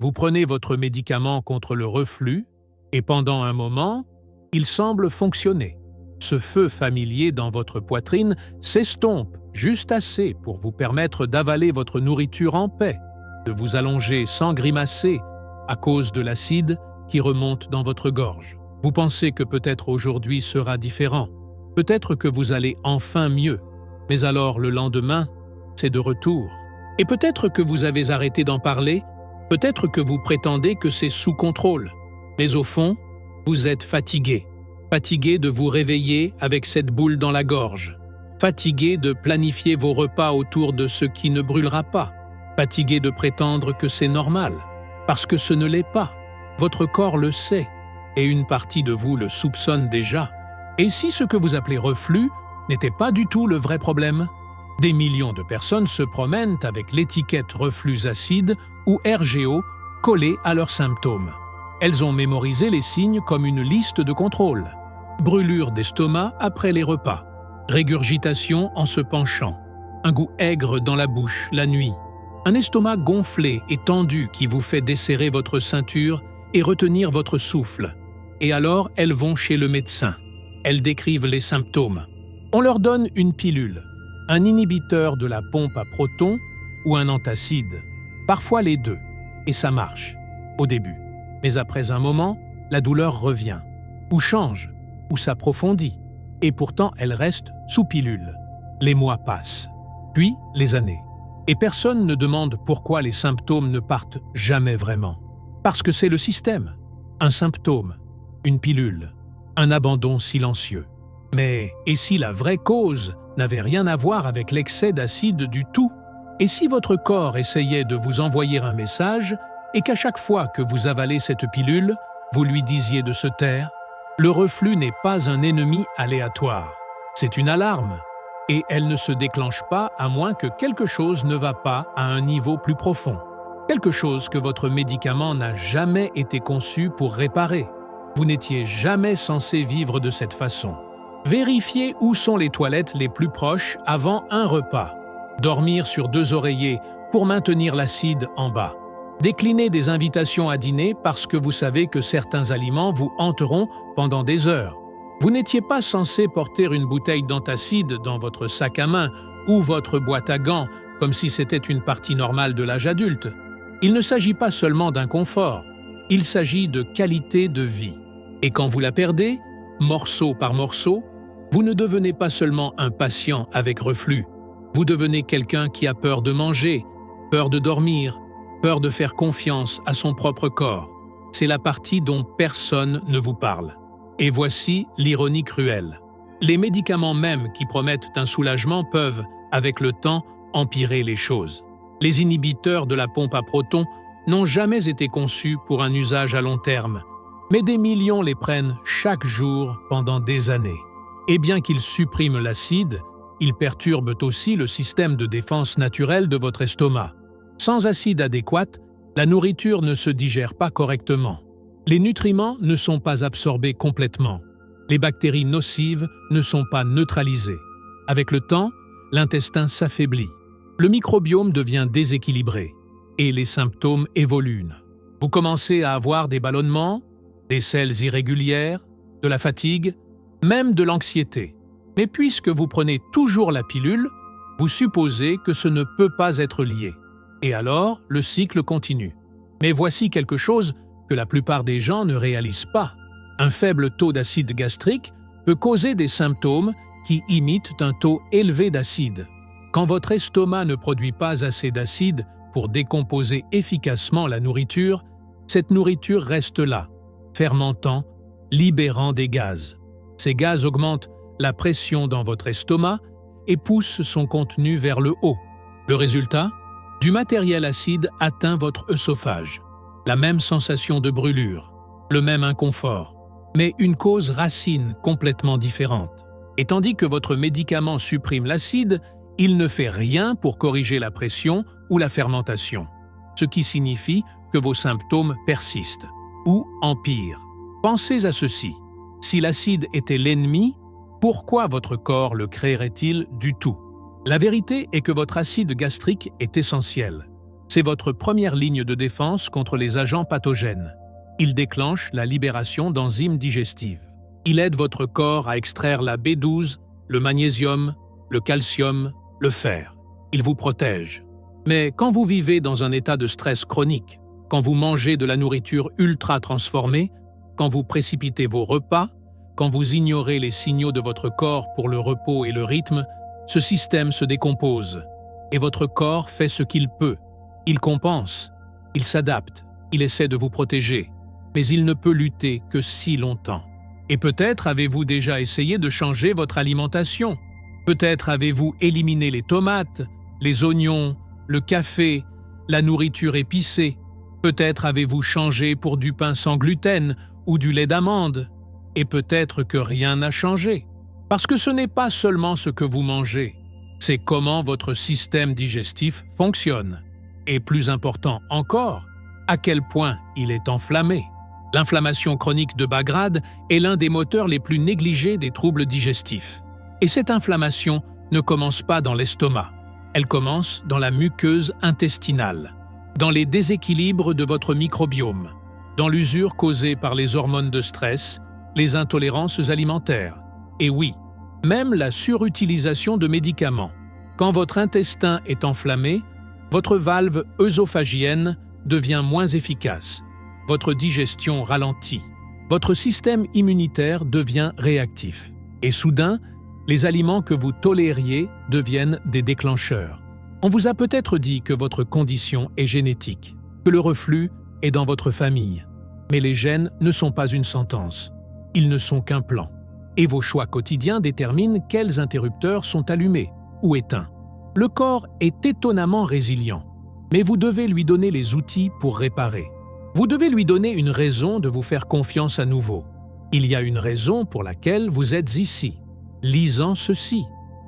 Vous prenez votre médicament contre le reflux et pendant un moment, il semble fonctionner. Ce feu familier dans votre poitrine s'estompe juste assez pour vous permettre d'avaler votre nourriture en paix, de vous allonger sans grimacer à cause de l'acide qui remonte dans votre gorge. Vous pensez que peut-être aujourd'hui sera différent, peut-être que vous allez enfin mieux, mais alors le lendemain, c'est de retour. Et peut-être que vous avez arrêté d'en parler, peut-être que vous prétendez que c'est sous contrôle, mais au fond, vous êtes fatigué. Fatigué de vous réveiller avec cette boule dans la gorge. Fatigué de planifier vos repas autour de ce qui ne brûlera pas. Fatigué de prétendre que c'est normal, parce que ce ne l'est pas. Votre corps le sait, et une partie de vous le soupçonne déjà. Et si ce que vous appelez reflux n'était pas du tout le vrai problème? Des millions de personnes se promènent avec l'étiquette reflux acide ou RGO collée à leurs symptômes. Elles ont mémorisé les signes comme une liste de contrôle. Brûlure d'estomac après les repas, régurgitation en se penchant, un goût aigre dans la bouche la nuit, un estomac gonflé et tendu qui vous fait desserrer votre ceinture et retenir votre souffle. Et alors, elles vont chez le médecin. Elles décrivent les symptômes. On leur donne une pilule, un inhibiteur de la pompe à protons ou un antacide, parfois les deux, et ça marche, au début. Mais après un moment, la douleur revient, ou change, ou s'approfondit, et pourtant elle reste sous pilule. Les mois passent, puis les années. Et personne ne demande pourquoi les symptômes ne partent jamais vraiment. Parce que c'est le système. Un symptôme, une pilule, un abandon silencieux. Mais et si la vraie cause n'avait rien à voir avec l'excès d'acide du tout? Et si votre corps essayait de vous envoyer un message et qu'à chaque fois que vous avalez cette pilule, vous lui disiez de se taire? Le reflux n'est pas un ennemi aléatoire. C'est une alarme. Et elle ne se déclenche pas à moins que quelque chose ne va pas à un niveau plus profond. Quelque chose que votre médicament n'a jamais été conçu pour réparer. Vous n'étiez jamais censé vivre de cette façon. Vérifiez où sont les toilettes les plus proches avant un repas. Dormir sur 2 oreillers pour maintenir l'acide en bas. Déclinez des invitations à dîner parce que vous savez que certains aliments vous hanteront pendant des heures. Vous n'étiez pas censé porter une bouteille d'antacide dans votre sac à main ou votre boîte à gants comme si c'était une partie normale de l'âge adulte. Il ne s'agit pas seulement d'un confort, il s'agit de qualité de vie. Et quand vous la perdez, morceau par morceau, vous ne devenez pas seulement un patient avec reflux, vous devenez quelqu'un qui a peur de manger, peur de dormir, peur de faire confiance à son propre corps. C'est la partie dont personne ne vous parle. Et voici l'ironie cruelle. Les médicaments même qui promettent un soulagement peuvent, avec le temps, empirer les choses. Les inhibiteurs de la pompe à protons n'ont jamais été conçus pour un usage à long terme, mais des millions les prennent chaque jour pendant des années. Et bien qu'ils suppriment l'acide, ils perturbent aussi le système de défense naturel de votre estomac. Sans acide adéquat, la nourriture ne se digère pas correctement. Les nutriments ne sont pas absorbés complètement. Les bactéries nocives ne sont pas neutralisées. Avec le temps, l'intestin s'affaiblit. Le microbiome devient déséquilibré et les symptômes évoluent. Vous commencez à avoir des ballonnements, des selles irrégulières, de la fatigue, même de l'anxiété. Mais puisque vous prenez toujours la pilule, vous supposez que ce ne peut pas être lié. Et alors, le cycle continue. Mais voici quelque chose que la plupart des gens ne réalisent pas. Un faible taux d'acide gastrique peut causer des symptômes qui imitent un taux élevé d'acide. Quand votre estomac ne produit pas assez d'acide pour décomposer efficacement la nourriture, cette nourriture reste là, fermentant, libérant des gaz. Ces gaz augmentent la pression dans votre estomac et poussent son contenu vers le haut. Le résultat? Du matériel acide atteint votre œsophage. La même sensation de brûlure, le même inconfort, mais une cause racine complètement différente. Et tandis que votre médicament supprime l'acide, il ne fait rien pour corriger la pression ou la fermentation, ce qui signifie que vos symptômes persistent ou empirent. Pensez à ceci. Si l'acide était l'ennemi, pourquoi votre corps le créerait-il du tout? La vérité est que votre acide gastrique est essentiel. C'est votre première ligne de défense contre les agents pathogènes. Il déclenche la libération d'enzymes digestives. Il aide votre corps à extraire la B12, le magnésium, le calcium, le fer. Il vous protège. Mais quand vous vivez dans un état de stress chronique, quand vous mangez de la nourriture ultra transformée, quand vous précipitez vos repas, quand vous ignorez les signaux de votre corps pour le repos et le rythme, ce système se décompose. Et votre corps fait ce qu'il peut. Il compense, il s'adapte, il essaie de vous protéger. Mais il ne peut lutter que si longtemps. Et peut-être avez-vous déjà essayé de changer votre alimentation. Peut-être avez-vous éliminé les tomates, les oignons, le café, la nourriture épicée. Peut-être avez-vous changé pour du pain sans gluten ou du lait d'amande. Et peut-être que rien n'a changé. Parce que ce n'est pas seulement ce que vous mangez, c'est comment votre système digestif fonctionne. Et plus important encore, à quel point il est enflammé. L'inflammation chronique de bas grade est l'un des moteurs les plus négligés des troubles digestifs. Et cette inflammation ne commence pas dans l'estomac. Elle commence dans la muqueuse intestinale, dans les déséquilibres de votre microbiome, dans l'usure causée par les hormones de stress, les intolérances alimentaires. Et oui, même la surutilisation de médicaments. Quand votre intestin est enflammé, votre valve œsophagienne devient moins efficace. Votre digestion ralentit. Votre système immunitaire devient réactif. Et soudain, les aliments que vous tolériez deviennent des déclencheurs. On vous a peut-être dit que votre condition est génétique, que le reflux est dans votre famille. Mais les gènes ne sont pas une sentence. Ils ne sont qu'un plan. Et vos choix quotidiens déterminent quels interrupteurs sont allumés ou éteints. Le corps est étonnamment résilient, mais vous devez lui donner les outils pour réparer. Vous devez lui donner une raison de vous faire confiance à nouveau. Il y a une raison pour laquelle vous êtes ici, lisant ceci,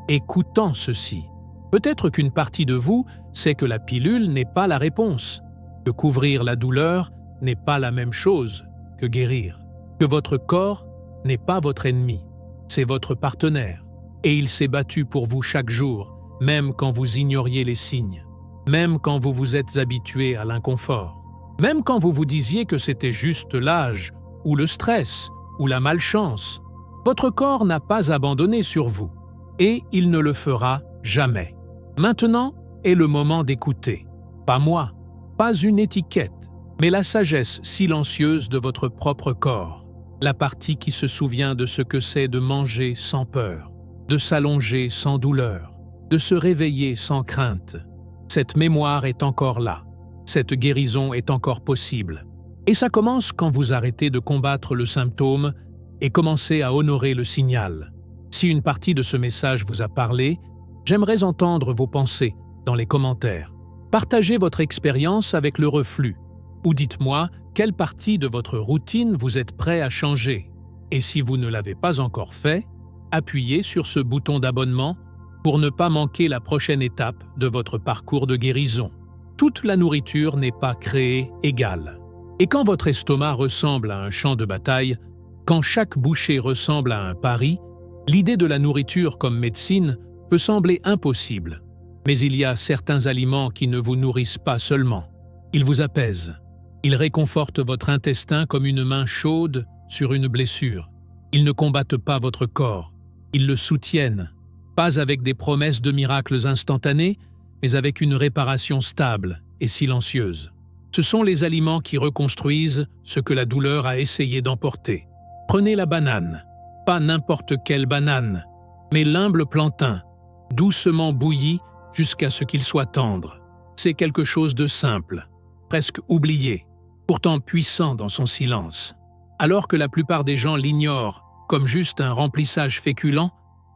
écoutant ceci. Peut-être qu'une partie de vous sait que la pilule n'est pas la réponse, que couvrir la douleur n'est pas la même chose que guérir, que votre corps n'est pas votre ennemi, c'est votre partenaire, et il s'est battu pour vous chaque jour, même quand vous ignoriez les signes, même quand vous vous êtes habitué à l'inconfort. Même quand vous vous disiez que c'était juste l'âge, ou le stress, ou la malchance, votre corps n'a pas abandonné sur vous, et il ne le fera jamais. Maintenant est le moment d'écouter. Pas moi, pas une étiquette, mais la sagesse silencieuse de votre propre corps, la partie qui se souvient de ce que c'est de manger sans peur, de s'allonger sans douleur, de se réveiller sans crainte. Cette mémoire est encore là. Cette guérison est encore possible. Et ça commence quand vous arrêtez de combattre le symptôme et commencez à honorer le signal. Si une partie de ce message vous a parlé, j'aimerais entendre vos pensées dans les commentaires. Partagez votre expérience avec le reflux, ou dites-moi quelle partie de votre routine vous êtes prêt à changer. Et si vous ne l'avez pas encore fait, appuyez sur ce bouton d'abonnement pour ne pas manquer la prochaine étape de votre parcours de guérison. Toute la nourriture n'est pas créée égale. Et quand votre estomac ressemble à un champ de bataille, quand chaque bouchée ressemble à un pari, l'idée de la nourriture comme médecine peut sembler impossible. Mais il y a certains aliments qui ne vous nourrissent pas seulement. Ils vous apaisent. Ils réconfortent votre intestin comme une main chaude sur une blessure. Ils ne combattent pas votre corps. Ils le soutiennent. Pas avec des promesses de miracles instantanés, mais avec une réparation stable et silencieuse. Ce sont les aliments qui reconstruisent ce que la douleur a essayé d'emporter. Prenez la banane, pas n'importe quelle banane, mais l'humble plantain, doucement bouilli jusqu'à ce qu'il soit tendre. C'est quelque chose de simple, presque oublié, pourtant puissant dans son silence. Alors que la plupart des gens l'ignorent comme juste un remplissage féculent,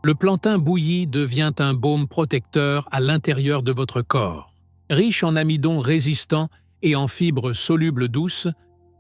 le plantain bouilli devient un baume protecteur à l'intérieur de votre corps. Riche en amidon résistants et en fibres solubles douces,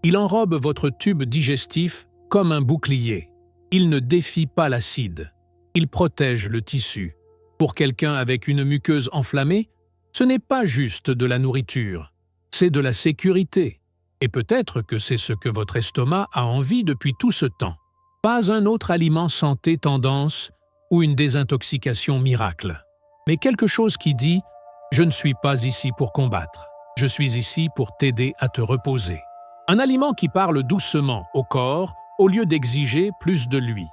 il enrobe votre tube digestif comme un bouclier. Il ne défie pas l'acide. Il protège le tissu. Pour quelqu'un avec une muqueuse enflammée, ce n'est pas juste de la nourriture, c'est de la sécurité. Et peut-être que c'est ce que votre estomac a envie depuis tout ce temps. Pas un autre aliment santé tendance ou une désintoxication miracle, mais quelque chose qui dit « Je ne suis pas ici pour combattre. Je suis ici pour t'aider à te reposer. Un aliment qui parle doucement au corps au lieu d'exiger plus de lui.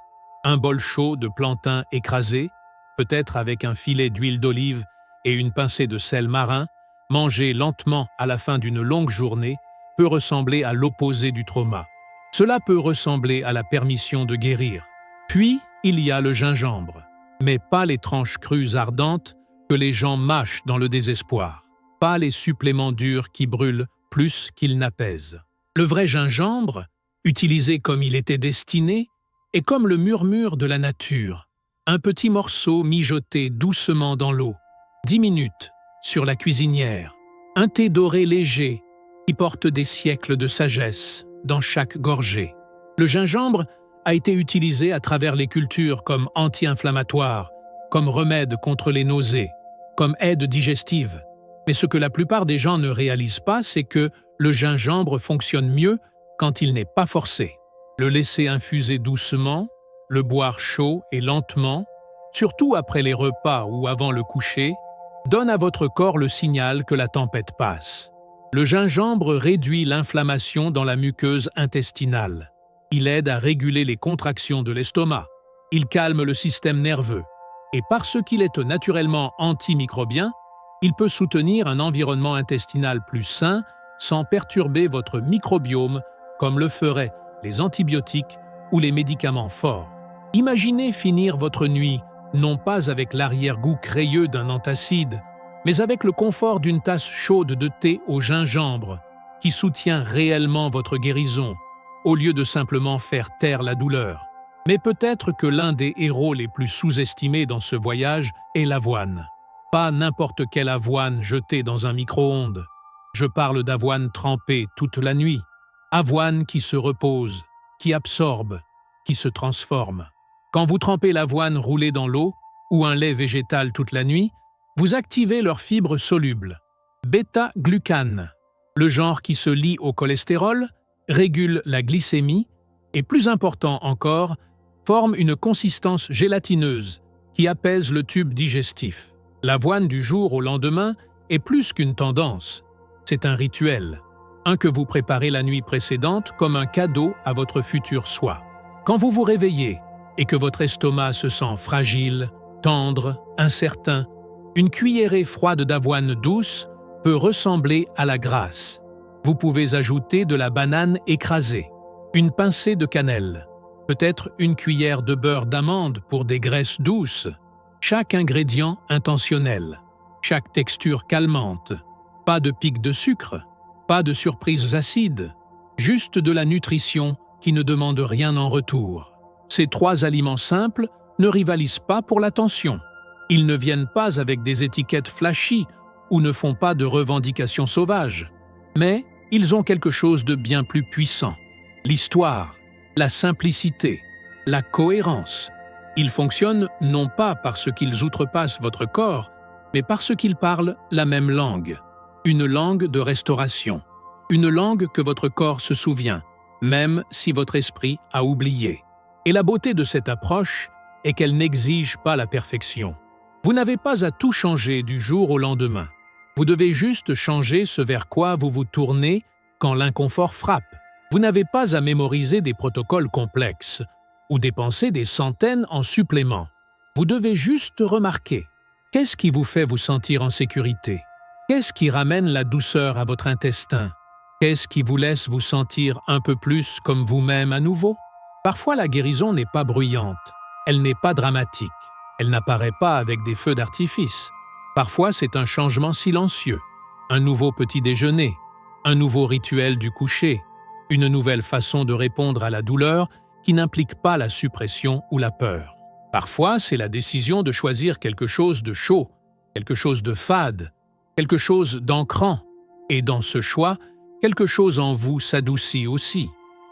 Un bol chaud de plantain écrasé, peut-être avec un filet d'huile d'olive et une pincée de sel marin, mangé lentement à la fin d'une longue journée, peut ressembler à l'opposé du trauma. Cela peut ressembler à la permission de guérir. Puis, il y a le gingembre, mais pas les tranches crues ardentes que les gens mâchent dans le désespoir, pas les suppléments durs qui brûlent plus qu'ils n'apaisent. Le vrai gingembre, utilisé comme il était destiné, est comme le murmure de la nature, un petit morceau mijoté doucement dans l'eau, 10 minutes, sur la cuisinière, un thé doré léger qui porte des siècles de sagesse dans chaque gorgée. Le gingembre a été utilisé à travers les cultures comme anti-inflammatoire, comme remède contre les nausées, comme aide digestive. Mais ce que la plupart des gens ne réalisent pas, c'est que le gingembre fonctionne mieux quand il n'est pas forcé. Le laisser infuser doucement, le boire chaud et lentement, surtout après les repas ou avant le coucher, donne à votre corps le signal que la tempête passe. Le gingembre réduit l'inflammation dans la muqueuse intestinale. Il aide à réguler les contractions de l'estomac. Il calme le système nerveux. Et parce qu'il est naturellement antimicrobien, il peut soutenir un environnement intestinal plus sain sans perturber votre microbiome comme le feraient les antibiotiques ou les médicaments forts. Imaginez finir votre nuit non pas avec l'arrière-goût crayeux d'un antacide, mais avec le confort d'une tasse chaude de thé au gingembre qui soutient réellement votre guérison, au lieu de simplement faire taire la douleur. Mais peut-être que l'un des héros les plus sous-estimés dans ce voyage est l'avoine. Pas n'importe quelle avoine jetée dans un micro-ondes. Je parle d'avoine trempée toute la nuit. Avoine qui se repose, qui absorbe, qui se transforme. Quand vous trempez l'avoine roulée dans l'eau ou un lait végétal toute la nuit, vous activez leurs fibres solubles. Bêta-glucane, le genre qui se lie au cholestérol, régule la glycémie et, plus important encore, forme une consistance gélatineuse qui apaise le tube digestif. L'avoine du jour au lendemain est plus qu'une tendance, c'est un rituel, un que vous préparez la nuit précédente comme un cadeau à votre futur soi. Quand vous vous réveillez et que votre estomac se sent fragile, tendre, incertain, une cuillerée froide d'avoine douce peut ressembler à la grâce. Vous pouvez ajouter de la banane écrasée, une pincée de cannelle, peut-être une cuillère de beurre d'amande pour des graisses douces. Chaque ingrédient intentionnel, chaque texture calmante, pas de pic de sucre, pas de surprises acides, juste de la nutrition qui ne demande rien en retour. Ces 3 aliments simples ne rivalisent pas pour l'attention. Ils ne viennent pas avec des étiquettes flashy ou ne font pas de revendications sauvages. Mais ils ont quelque chose de bien plus puissant. L'histoire, la simplicité, la cohérence. Ils fonctionnent non pas parce qu'ils outrepassent votre corps, mais parce qu'ils parlent la même langue. Une langue de restauration. Une langue que votre corps se souvient, même si votre esprit a oublié. Et la beauté de cette approche est qu'elle n'exige pas la perfection. Vous n'avez pas à tout changer du jour au lendemain. Vous devez juste changer ce vers quoi vous vous tournez quand l'inconfort frappe. Vous n'avez pas à mémoriser des protocoles complexes ou dépenser des centaines en suppléments. Vous devez juste remarquer. Qu'est-ce qui vous fait vous sentir en sécurité? Qu'est-ce qui ramène la douceur à votre intestin? Qu'est-ce qui vous laisse vous sentir un peu plus comme vous-même à nouveau? Parfois, la guérison n'est pas bruyante. Elle n'est pas dramatique. Elle n'apparaît pas avec des feux d'artifice. Parfois, c'est un changement silencieux, un nouveau petit déjeuner, un nouveau rituel du coucher, une nouvelle façon de répondre à la douleur qui n'implique pas la suppression ou la peur. Parfois, c'est la décision de choisir quelque chose de chaud, quelque chose de fade, quelque chose d'ancrant. Et dans ce choix, quelque chose en vous s'adoucit aussi.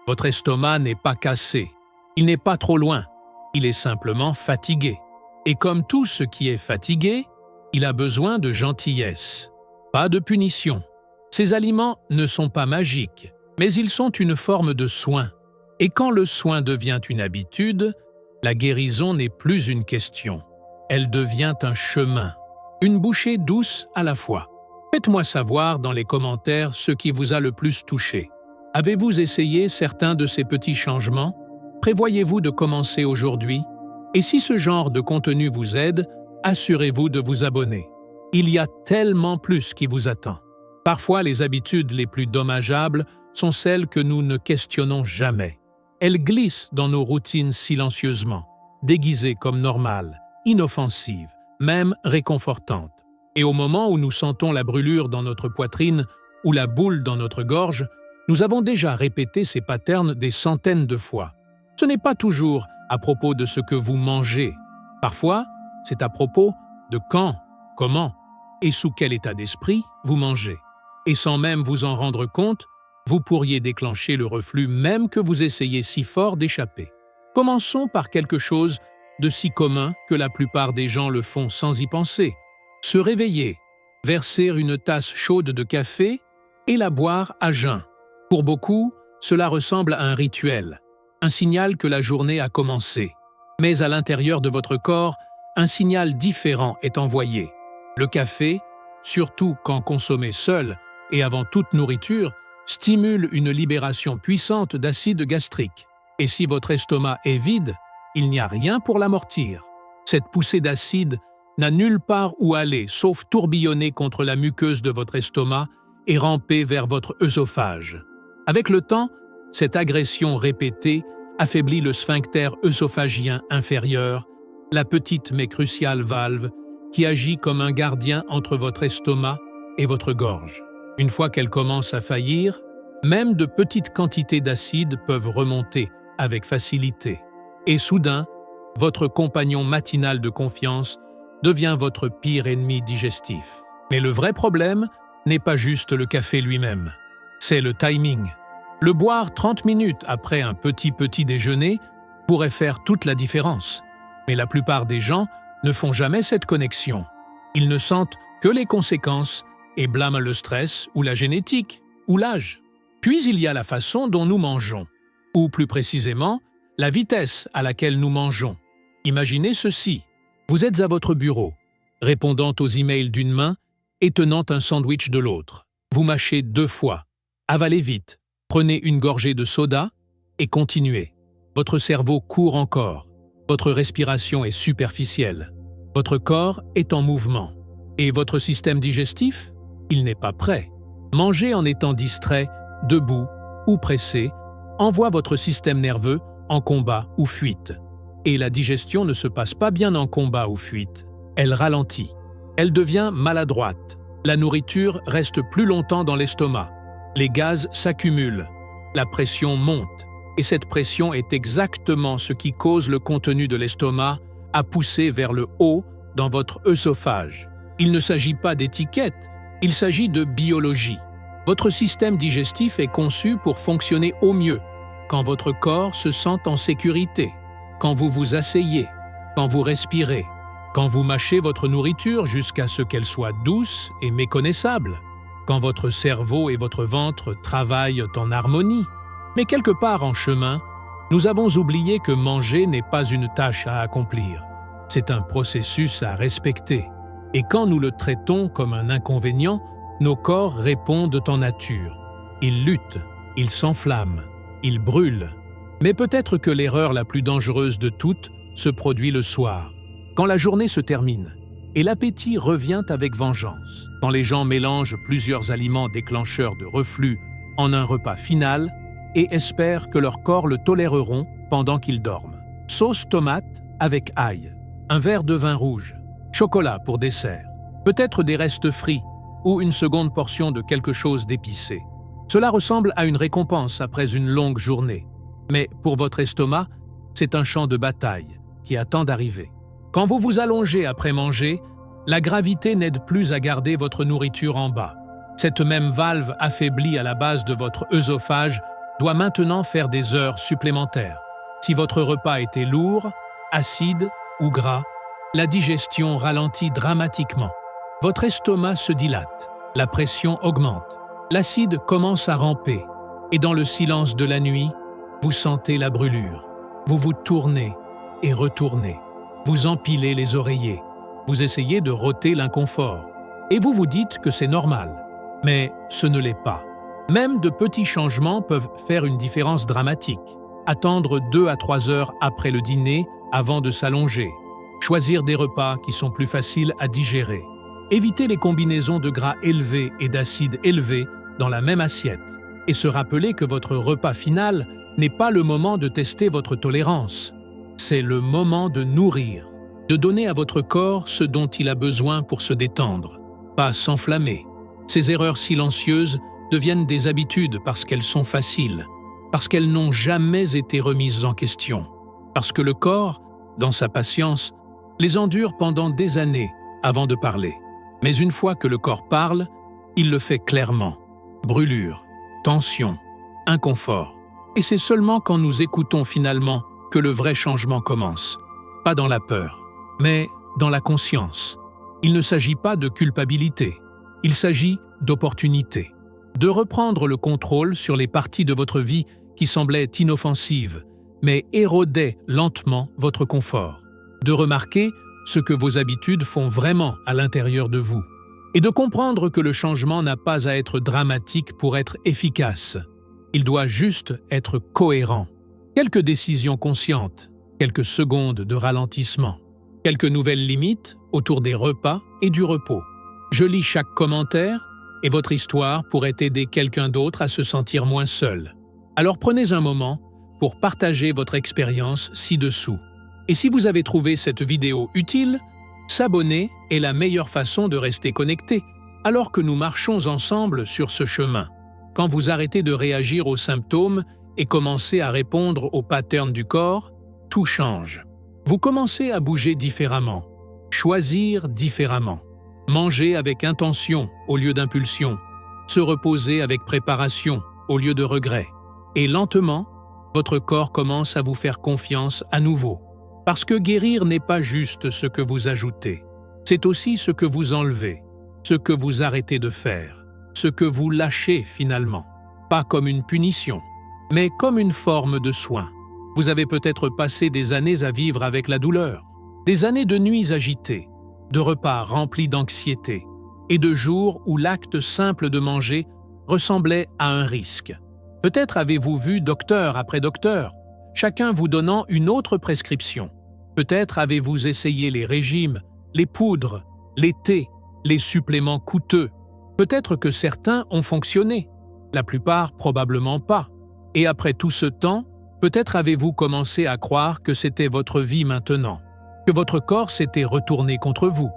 Votre estomac n'est pas cassé, il n'est pas trop loin, il est simplement fatigué. Et comme tout ce qui est fatigué, il a besoin de gentillesse, pas de punition. Ces aliments ne sont pas magiques, mais ils sont une forme de soin. Et quand le soin devient une habitude, la guérison n'est plus une question. Elle devient un chemin, une bouchée douce à la fois. Faites-moi savoir dans les commentaires ce qui vous a le plus touché. Avez-vous essayé certains de ces petits changements? Prévoyez-vous de commencer aujourd'hui? Et si ce genre de contenu vous aide, assurez-vous de vous abonner. Il y a tellement plus qui vous attend. Parfois, les habitudes les plus dommageables sont celles que nous ne questionnons jamais. Elles glissent dans nos routines silencieusement, déguisées comme normales, inoffensives, même réconfortantes. Et au moment où nous sentons la brûlure dans notre poitrine ou la boule dans notre gorge, nous avons déjà répété ces patterns des centaines de fois. Ce n'est pas toujours à propos de ce que vous mangez. Parfois, c'est à propos de quand, comment et sous quel état d'esprit vous mangez. Et sans même vous en rendre compte, vous pourriez déclencher le reflux même que vous essayez si fort d'échapper. Commençons par quelque chose de si commun que la plupart des gens le font sans y penser. Se réveiller, verser une tasse chaude de café et la boire à jeun. Pour beaucoup, cela ressemble à un rituel, un signal que la journée a commencé. Mais à l'intérieur de votre corps, un signal différent est envoyé. Le café, surtout quand consommé seul et avant toute nourriture, stimule une libération puissante d'acide gastrique. Et si votre estomac est vide, il n'y a rien pour l'amortir. Cette poussée d'acide n'a nulle part où aller sauf tourbillonner contre la muqueuse de votre estomac et ramper vers votre œsophage. Avec le temps, cette agression répétée affaiblit le sphincter œsophagien inférieur, la petite mais cruciale valve qui agit comme un gardien entre votre estomac et votre gorge. Une fois qu'elle commence à faillir, même de petites quantités d'acide peuvent remonter avec facilité. Et soudain, votre compagnon matinal de confiance devient votre pire ennemi digestif. Mais le vrai problème n'est pas juste le café lui-même, c'est le timing. Le boire 30 minutes après un petit déjeuner pourrait faire toute la différence. Mais la plupart des gens ne font jamais cette connexion. Ils ne sentent que les conséquences et blâment le stress ou la génétique ou l'âge. Puis il y a la façon dont nous mangeons, ou plus précisément, la vitesse à laquelle nous mangeons. Imaginez ceci. Vous êtes à votre bureau, répondant aux emails d'une main et tenant un sandwich de l'autre. Vous mâchez 2 fois, avalez vite, prenez une gorgée de soda et continuez. Votre cerveau court encore. Votre respiration est superficielle. Votre corps est en mouvement. Et votre système digestif? Il n'est pas prêt. Manger en étant distrait, debout ou pressé envoie votre système nerveux en combat ou fuite. Et la digestion ne se passe pas bien en combat ou fuite. Elle ralentit. Elle devient maladroite. La nourriture reste plus longtemps dans l'estomac. Les gaz s'accumulent. La pression monte. Et cette pression est exactement ce qui cause le contenu de l'estomac à pousser vers le haut dans votre œsophage. Il ne s'agit pas d'étiquette, il s'agit de biologie. Votre système digestif est conçu pour fonctionner au mieux quand votre corps se sent en sécurité, quand vous vous asseyez, quand vous respirez, quand vous mâchez votre nourriture jusqu'à ce qu'elle soit douce et méconnaissable, quand votre cerveau et votre ventre travaillent en harmonie. Mais quelque part en chemin, nous avons oublié que manger n'est pas une tâche à accomplir. C'est un processus à respecter. Et quand nous le traitons comme un inconvénient, nos corps répondent en nature. Ils luttent, ils s'enflamment, ils brûlent. Mais peut-être que l'erreur la plus dangereuse de toutes se produit le soir, quand la journée se termine, et l'appétit revient avec vengeance. Quand les gens mélangent plusieurs aliments déclencheurs de reflux en un repas final, et espèrent que leurs corps le toléreront pendant qu'ils dorment. Sauce tomate avec ail, un verre de vin rouge, chocolat pour dessert, peut-être des restes frits ou une seconde portion de quelque chose d'épicé. Cela ressemble à une récompense après une longue journée. Mais pour votre estomac, c'est un champ de bataille qui attend d'arriver. Quand vous vous allongez après manger, la gravité n'aide plus à garder votre nourriture en bas. Cette même valve affaiblie à la base de votre œsophage doit maintenant faire des heures supplémentaires. Si votre repas était lourd, acide ou gras, la digestion ralentit dramatiquement. Votre estomac se dilate, la pression augmente, l'acide commence à ramper, et dans le silence de la nuit, vous sentez la brûlure. Vous vous tournez et retournez. Vous empilez les oreillers. Vous essayez de rôter l'inconfort. Et vous vous dites que c'est normal. Mais ce ne l'est pas. Même de petits changements peuvent faire une différence dramatique. Attendre 2 à 3 heures après le dîner avant de s'allonger. Choisir des repas qui sont plus faciles à digérer. Éviter les combinaisons de gras élevés et d'acides élevés dans la même assiette. Et se rappeler que votre repas final n'est pas le moment de tester votre tolérance. C'est le moment de nourrir, de donner à votre corps ce dont il a besoin pour se détendre, pas s'enflammer. Ces erreurs silencieuses deviennent des habitudes parce qu'elles sont faciles, parce qu'elles n'ont jamais été remises en question, parce que le corps, dans sa patience, les endure pendant des années avant de parler. Mais une fois que le corps parle, il le fait clairement. Brûlure, tension, inconfort. Et c'est seulement quand nous écoutons finalement que le vrai changement commence. Pas dans la peur, mais dans la conscience. Il ne s'agit pas de culpabilité, il s'agit d'opportunité. De reprendre le contrôle sur les parties de votre vie qui semblaient inoffensives, mais érodaient lentement votre confort. De remarquer ce que vos habitudes font vraiment à l'intérieur de vous. Et de comprendre que le changement n'a pas à être dramatique pour être efficace. Il doit juste être cohérent. Quelques décisions conscientes, quelques secondes de ralentissement, quelques nouvelles limites autour des repas et du repos. Je lis chaque commentaire et votre histoire pourrait aider quelqu'un d'autre à se sentir moins seul. Alors prenez un moment pour partager votre expérience ci-dessous. Et si vous avez trouvé cette vidéo utile, s'abonner est la meilleure façon de rester connecté, alors que nous marchons ensemble sur ce chemin. Quand vous arrêtez de réagir aux symptômes et commencez à répondre aux patterns du corps, tout change. Vous commencez à bouger différemment, choisir différemment, manger avec intention au lieu d'impulsion, se reposer avec préparation au lieu de regret. Et lentement, votre corps commence à vous faire confiance à nouveau. Parce que guérir n'est pas juste ce que vous ajoutez, c'est aussi ce que vous enlevez, ce que vous arrêtez de faire, ce que vous lâchez finalement, pas comme une punition, mais comme une forme de soin. Vous avez peut-être passé des années à vivre avec la douleur, des années de nuits agitées, de repas remplis d'anxiété, et de jours où l'acte simple de manger ressemblait à un risque. Peut-être avez-vous vu docteur après docteur, chacun vous donnant une autre prescription. Peut-être avez-vous essayé les régimes, les poudres, les thés, les suppléments coûteux. Peut-être que certains ont fonctionné, la plupart probablement pas. Et après tout ce temps, peut-être avez-vous commencé à croire que c'était votre vie maintenant, que votre corps s'était retourné contre vous,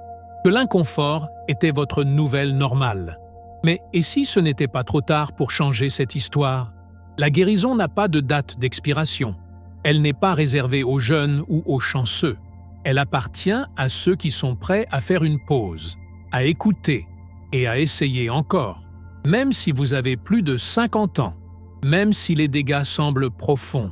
que l'inconfort était votre nouvelle normale. Mais et si ce n'était pas trop tard pour changer cette histoire? La guérison n'a pas de date d'expiration. Elle n'est pas réservée aux jeunes ou aux chanceux. Elle appartient à ceux qui sont prêts à faire une pause, à écouter et à essayer encore. Même si vous avez plus de 50 ans, même si les dégâts semblent profonds,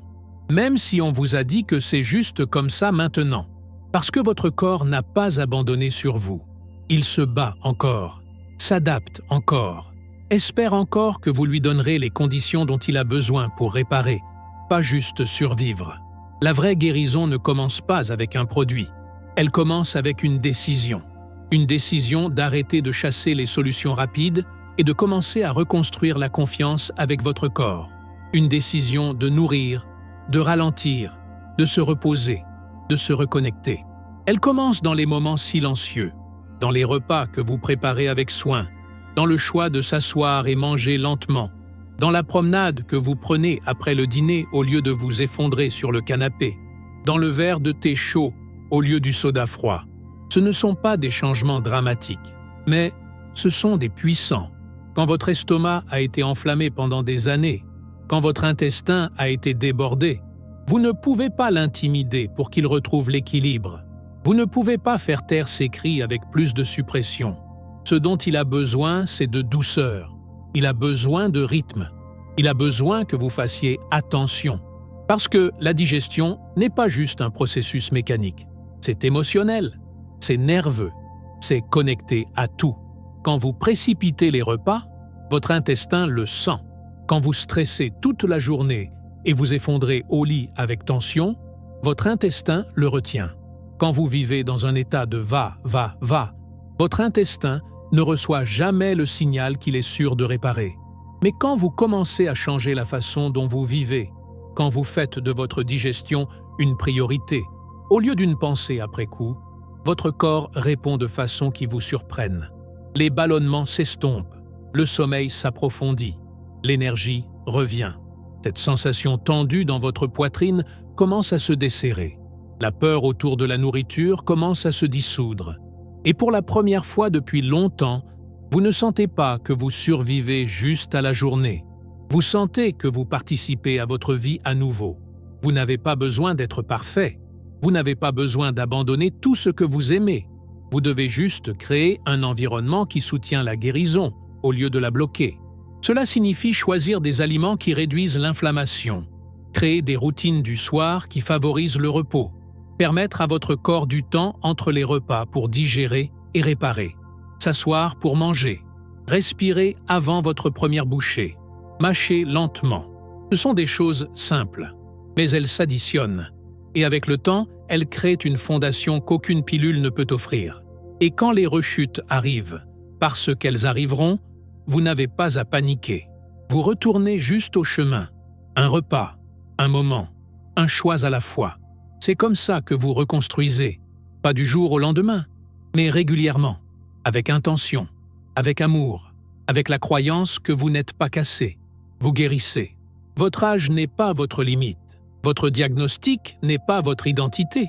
même si on vous a dit que c'est juste comme ça maintenant, parce que votre corps n'a pas abandonné sur vous. Il se bat encore, s'adapte encore, espère encore que vous lui donnerez les conditions dont il a besoin pour réparer, pas juste survivre. La vraie guérison ne commence pas avec un produit, elle commence avec une décision d'arrêter de chasser les solutions rapides et de commencer à reconstruire la confiance avec votre corps. Une décision de nourrir, de ralentir, de se reposer, de se reconnecter. Elle commence dans les moments silencieux, dans les repas que vous préparez avec soin, dans le choix de s'asseoir et manger lentement, dans la promenade que vous prenez après le dîner au lieu de vous effondrer sur le canapé, dans le verre de thé chaud au lieu du soda froid. Ce ne sont pas des changements dramatiques, mais ce sont des puissants. Quand votre estomac a été enflammé pendant des années, quand votre intestin a été débordé, vous ne pouvez pas l'intimider pour qu'il retrouve l'équilibre. Vous ne pouvez pas faire taire ses cris avec plus de suppression. Ce dont il a besoin, c'est de douceur. Il a besoin de rythme. Il a besoin que vous fassiez attention. Parce que la digestion n'est pas juste un processus mécanique. C'est émotionnel, c'est nerveux, c'est connecté à tout. Quand vous précipitez les repas, votre intestin le sent. Quand vous stressez toute la journée et vous effondrez au lit avec tension, votre intestin le retient. Quand vous vivez dans un état de va, votre intestin ne reçoit jamais le signal qu'il est sûr de réparer. Mais quand vous commencez à changer la façon dont vous vivez, quand vous faites de votre digestion une priorité, au lieu d'une pensée après coup, votre corps répond de façon qui vous surprenne. Les ballonnements s'estompent, le sommeil s'approfondit, l'énergie revient. Cette sensation tendue dans votre poitrine commence à se desserrer. La peur autour de la nourriture commence à se dissoudre. Et pour la première fois depuis longtemps, vous ne sentez pas que vous survivez juste à la journée. Vous sentez que vous participez à votre vie à nouveau. Vous n'avez pas besoin d'être parfait. Vous n'avez pas besoin d'abandonner tout ce que vous aimez. Vous devez juste créer un environnement qui soutient la guérison au lieu de la bloquer. Cela signifie choisir des aliments qui réduisent l'inflammation, créer des routines du soir qui favorisent le repos, permettre à votre corps du temps entre les repas pour digérer et réparer, s'asseoir pour manger, respirer avant votre première bouchée, mâcher lentement. Ce sont des choses simples, mais elles s'additionnent. Et avec le temps, elles créent une fondation qu'aucune pilule ne peut offrir. Et quand les rechutes arrivent, parce qu'elles arriveront, vous n'avez pas à paniquer. Vous retournez juste au chemin. Un repas, un moment, un choix à la fois. C'est comme ça que vous reconstruisez, pas du jour au lendemain, mais régulièrement, avec intention, avec amour, avec la croyance que vous n'êtes pas cassé. Vous guérissez. Votre âge n'est pas votre limite. Votre diagnostic n'est pas votre identité.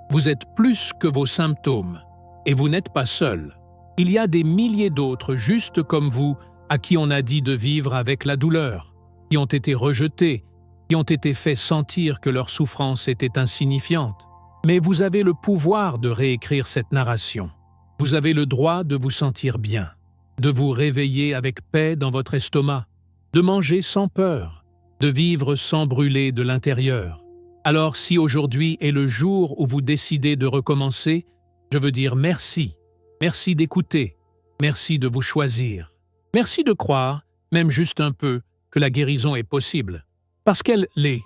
Vous êtes plus que vos symptômes. Et vous n'êtes pas seul. Il y a des milliers d'autres juste comme vous à qui on a dit de vivre avec la douleur, qui ont été rejetés, qui ont été fait sentir que leur souffrance était insignifiante. Mais vous avez le pouvoir de réécrire cette narration. Vous avez le droit de vous sentir bien, de vous réveiller avec paix dans votre estomac, de manger sans peur, de vivre sans brûler de l'intérieur. Alors si aujourd'hui est le jour où vous décidez de recommencer, je veux dire merci. Merci d'écouter. Merci de vous choisir. Merci de croire, même juste un peu, que la guérison est possible. Parce qu'elle l'est.